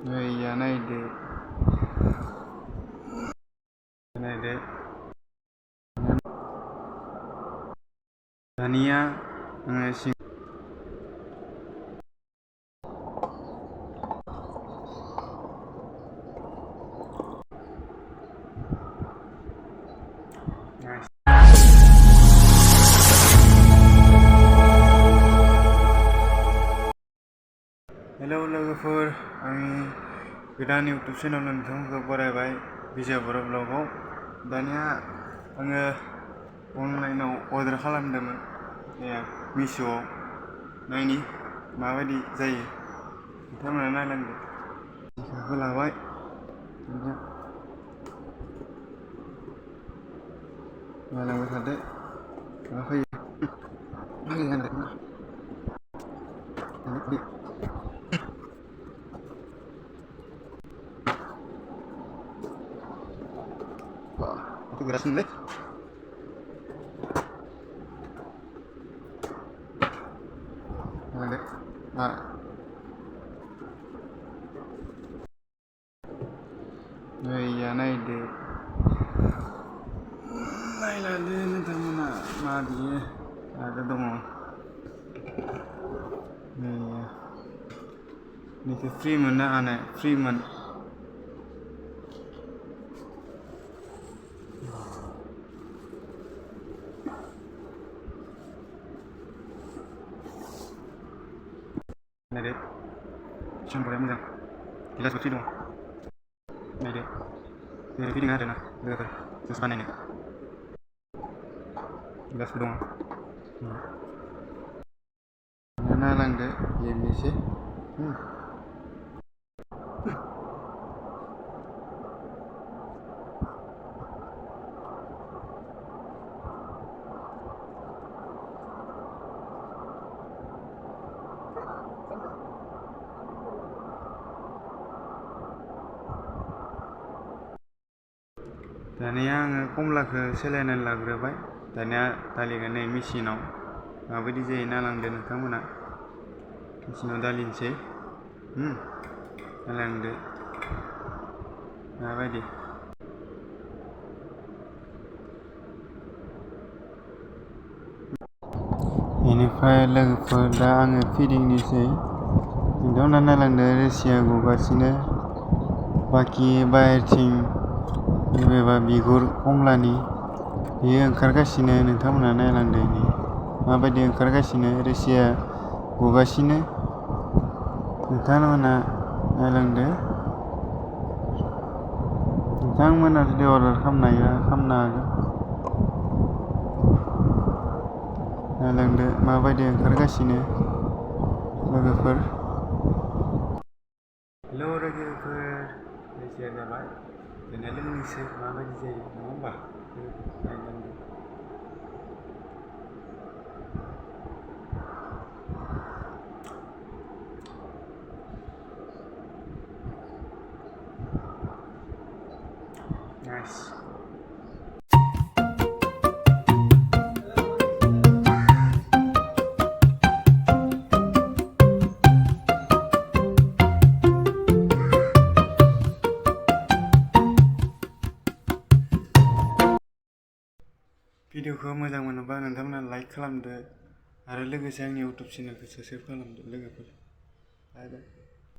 Ya naयदो दानिया आङो hello लोगोफोर, आंनि गोदान इउटुब चेनेलाव नोंथांमोनखौ बरायबाय बिजाब बर' ब्लगाव। दानिया आङो अनलाइनाव अर्डार खालामदोंमोन meeshoआव। नायनि माबायदि जायो, नोंथांमोना नायलांदो। फैसाखौ लाबाय, नायलांबाय थादो मा फैयो। Itu gerasin deh. Ada. Nah. Ya naयदो नायलांदो नोंथांमोना मा बियो आरो दङ। निखौ फ्रि मोननो हानाय फ्रिमोन। नायदो समफोरा मोजां, गिलासबो फ्रि दङ। नायदो ओरै फैदों आरोना लोगोफोर जुस बानायनो, गिलासबो दङ। नायलांदो बेनोसै। दानिया आङो कमलाखौ सोलायनानै लाग्रोबाय। दानिया दालिगोन नै मेचिनाव माबायदि जायो नायलांदो नोंथांमोना। मेचिनाव दालिनोसै, नायलांदो माबायदि। बेनिफ्राय लोगोफोर दा आङो फिदिंनोसै। नोंथांमोना नायलांदो रोसिया गगासिनो, बाखि बाहेरथिं बबेबा बिगुर कमलानि बेयो ओंखारगासिनो। नोंथांमोना नायलांदो माबायदि ओंखारगासिनो, रोसिया गगासिनो। नोंथांमोना नायलांदो। नोंथांमोना जुदि अर्डार खालामनो हायोबा खालामनो हागोन। नायलांदो माबायदि ओंखारगासिनो लोगोफोर। हेलौ लोगोफोर, रोसिया जाबाय। दानिया लोंनोसै माबायदि जायो, नङा होमबा? नायलांदो। नाइस। भिडिअखौ मोजां मोनोबा नोंथांमोना लाइक खालामदो आरो लोगोसे आंनि इउटुब चेनेलखौ साबस्क्राइब खालामदो लोगोफोर।